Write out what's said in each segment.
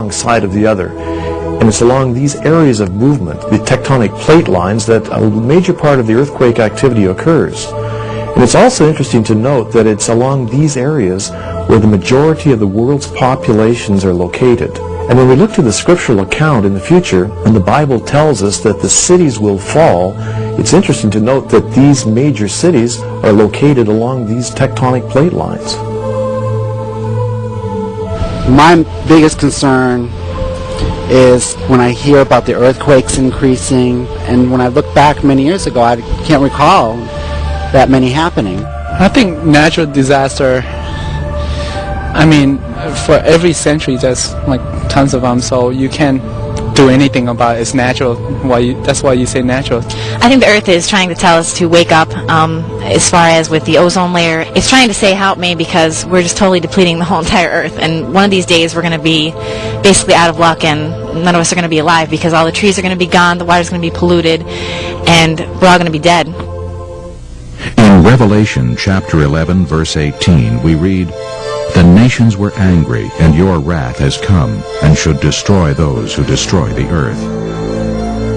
alongside of the other. And it's along these areas of movement, the tectonic plate lines, that a major part of the earthquake activity occurs. And it's also interesting to note that it's along these areas where the majority of the world's populations are located. And when we look to the scriptural account in the future, and the Bible tells us that the cities will fall, it's interesting to note that these major cities are located along these tectonic plate lines. My biggest concern is when I hear about the earthquakes increasing, and when I look back many years ago, I can't recall that many happening. I think natural disaster, I mean, for every century there's like tons of them, so you can't do anything about it. It's natural. That's why you say natural. I think the Earth is trying to tell us to wake up. As far as with the ozone layer, it's trying to say help me, because we're just totally depleting the whole entire Earth, and one of these days we're going to be basically out of luck, and none of us are going to be alive, because all the trees are going to be gone, the water's going to be polluted, and we're all going to be dead. In Revelation chapter 11 verse 18 we read, "The nations were angry, and your wrath has come, and should destroy those who destroy the earth."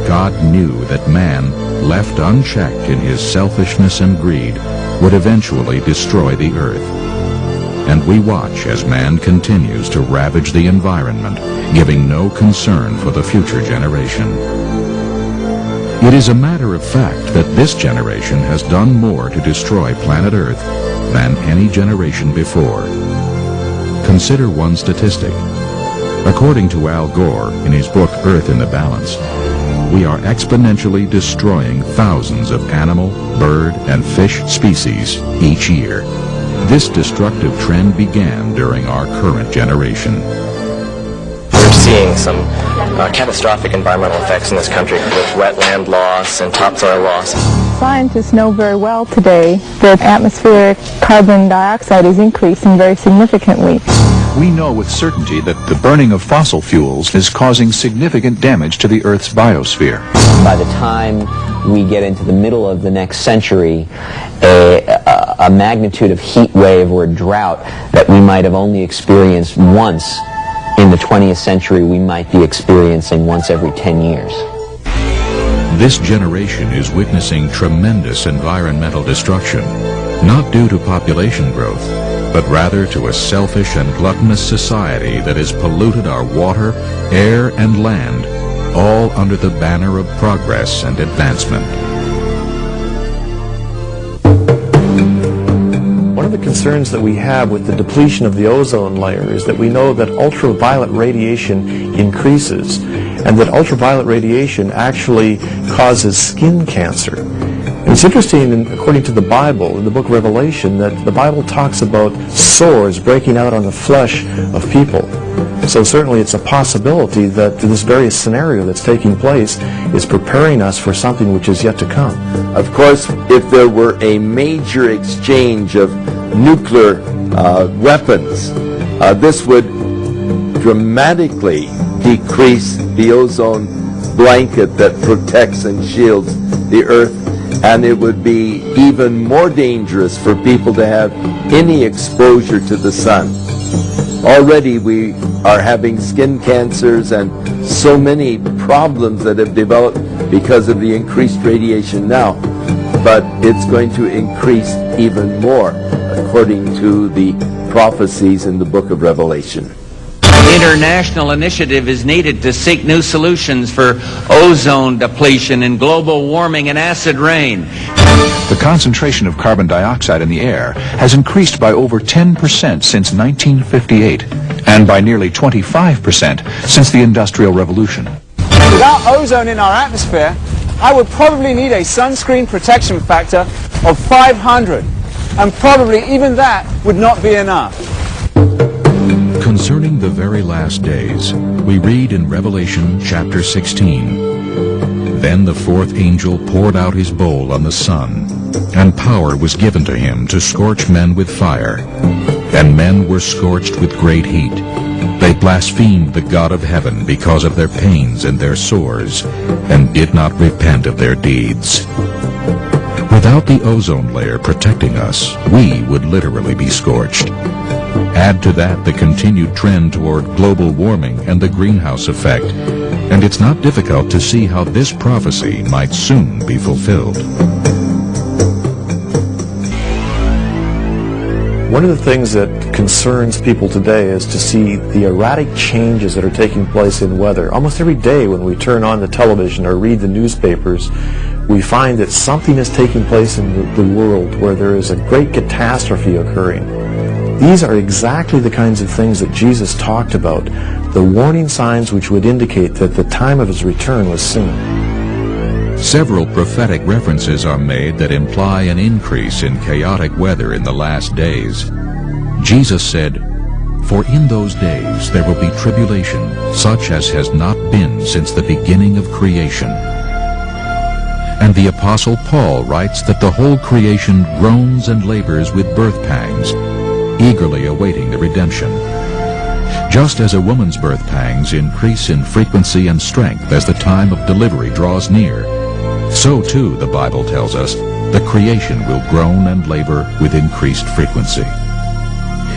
God knew that man, left unchecked in his selfishness and greed, would eventually destroy the earth. And we watch as man continues to ravage the environment, giving no concern for the future generation. It is a matter of fact that this generation has done more to destroy planet Earth than any generation before. Consider one statistic. According to Al Gore in his book Earth in the Balance, we are exponentially destroying thousands of animal, bird, and fish species each year. This destructive trend began during our current generation. We're seeing some catastrophic environmental effects in this country with wetland loss and topsoil loss. Scientists know very well today that atmospheric carbon dioxide is increasing very significantly. We know with certainty that the burning of fossil fuels is causing significant damage to the Earth's biosphere. By the time we get into the middle of the next century, a magnitude of heat wave or a drought that we might have only experienced once in the 20th century, we might be experiencing once every 10 years. This generation is witnessing tremendous environmental destruction, not due to population growth, but rather to a selfish and gluttonous society that has polluted our water, air, and land, all under the banner of progress and advancement. One of the concerns that we have with the depletion of the ozone layer is that we know that ultraviolet radiation increases, and that ultraviolet radiation actually causes skin cancer. And it's interesting, according to the Bible, in the book of Revelation, that the Bible talks about sores breaking out on the flesh of people. So certainly it's a possibility that this very scenario that's taking place is preparing us for something which is yet to come. Of course, if there were a major exchange of nuclear weapons, this would dramatically decrease the ozone blanket that protects and shields the Earth, and it would be even more dangerous for people to have any exposure to the sun. Already we are having skin cancers and so many problems that have developed because of the increased radiation now, but it's going to increase even more according to the prophecies in the book of Revelation. International initiative is needed to seek new solutions for ozone depletion and global warming and acid rain. The concentration of carbon dioxide in the air has increased by over 10% since 1958, and by nearly 25% since the Industrial Revolution. Without ozone in our atmosphere, I would probably need a sunscreen protection factor of 500, and probably even that would not be enough. Concerning the very last days, we read in Revelation chapter 16, "Then the fourth angel poured out his bowl on the sun, and power was given to him to scorch men with fire. And men were scorched with great heat. They blasphemed the God of heaven because of their pains and their sores, and did not repent of their deeds." Without the ozone layer protecting us, we would literally be scorched. Add to that the continued trend toward global warming and the greenhouse effect, and it's not difficult to see how this prophecy might soon be fulfilled. One of the things that concerns people today is to see the erratic changes that are taking place in weather. Almost every day when we turn on the television or read the newspapers, we find that something is taking place in the world where there is a great catastrophe occurring. These are exactly the kinds of things that Jesus talked about, the warning signs which would indicate that the time of his return was soon. Several prophetic references are made that imply an increase in chaotic weather in the last days. Jesus said, "For in those days there will be tribulation, such as has not been since the beginning of creation." And the Apostle Paul writes that the whole creation groans and labors with birth pangs, eagerly awaiting the redemption. Just as a woman's birth pangs increase in frequency and strength as the time of delivery draws near, so too, the Bible tells us, the creation will groan and labor with increased frequency.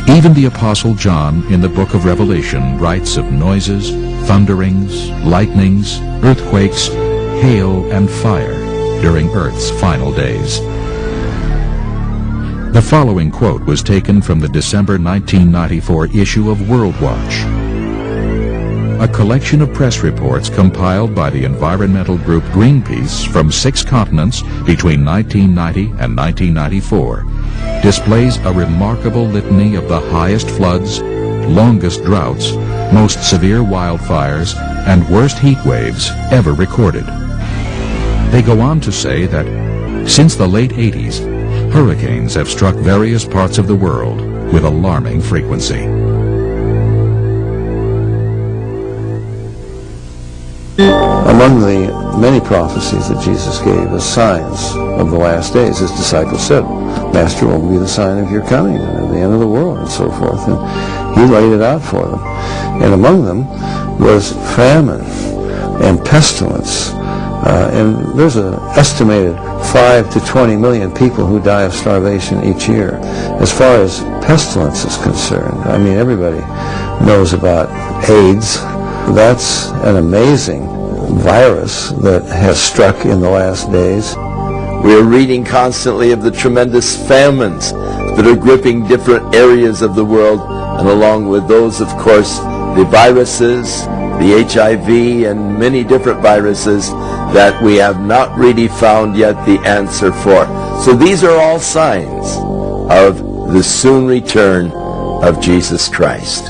Even the Apostle John in the book of Revelation writes of noises, thunderings, lightnings, earthquakes, hail, and fire during Earth's final days. The following quote was taken from the December 1994 issue of World Watch, a collection of press reports compiled by the environmental group Greenpeace from 6 continents between 1990 and 1994, displays a remarkable litany of the highest floods, longest droughts, most severe wildfires, and worst heat waves ever recorded. They go on to say that since the late 80s, hurricanes have struck various parts of the world with alarming frequency. Among the many prophecies that Jesus gave as signs of the last days, his disciples said, "Master, what will be the sign of your coming and of the end of the world," and so forth. And he laid it out for them. And among them was famine and pestilence. And there's an estimated 5 to 20 million people who die of starvation each year. As far as pestilence is concerned, I mean, everybody knows about AIDS. That's an amazing virus that has struck in the last days. We are reading constantly of the tremendous famines that are gripping different areas of the world, and along with those, of course, the viruses, the HIV, and many different viruses that we have not really found yet the answer for. So these are all signs of the soon return of Jesus Christ.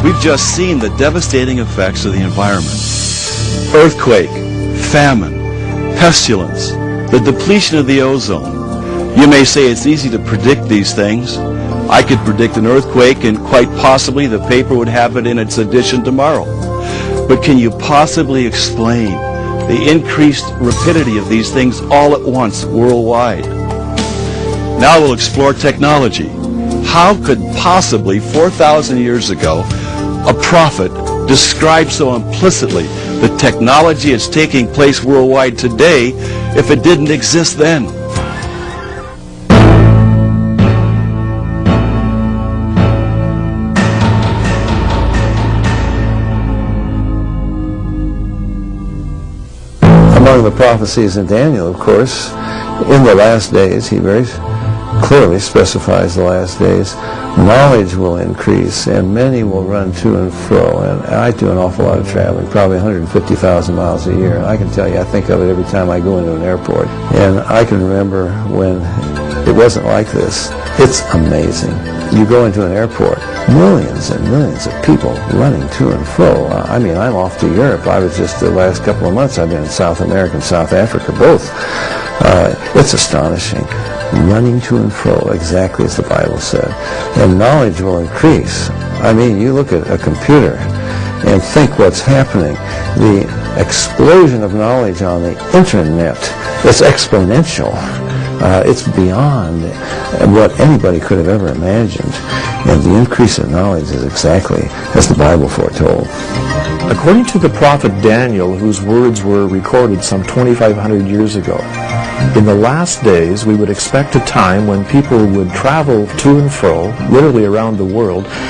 We've just seen the devastating effects of the environment. Earthquake, famine, pestilence, the depletion of the ozone. You may say it's easy to predict these things. I could predict an earthquake, and quite possibly the paper would have it in its edition tomorrow. But can you possibly explain the increased rapidity of these things all at once worldwide? Now we'll explore technology. How could possibly 4,000 years ago a prophet describe so implicitly the technology that's taking place worldwide today if it didn't exist then? Among the prophecies in Daniel, of course, in the last days, he very clearly specifies the last days, knowledge will increase and many will run to and fro. And I do an awful lot of traveling, probably 150,000 miles a year. And I can tell you, I think of it every time I go into an airport. And I can remember when it wasn't like this. It's amazing. You go into an airport, millions and millions of people running to and fro. I mean, I'm off to Europe. I was just the last couple of months, I've been in South America and South Africa, both. It's astonishing. Running to and fro, exactly as the Bible said. And knowledge will increase. I mean, you look at a computer and think what's happening. The explosion of knowledge on the internet is exponential. It's beyond what anybody could have ever imagined. And the increase in knowledge is exactly as the Bible foretold. According to the prophet Daniel, whose words were recorded some 2,500 years ago, In the last days, we would expect a time when people would travel to and fro, literally around the world,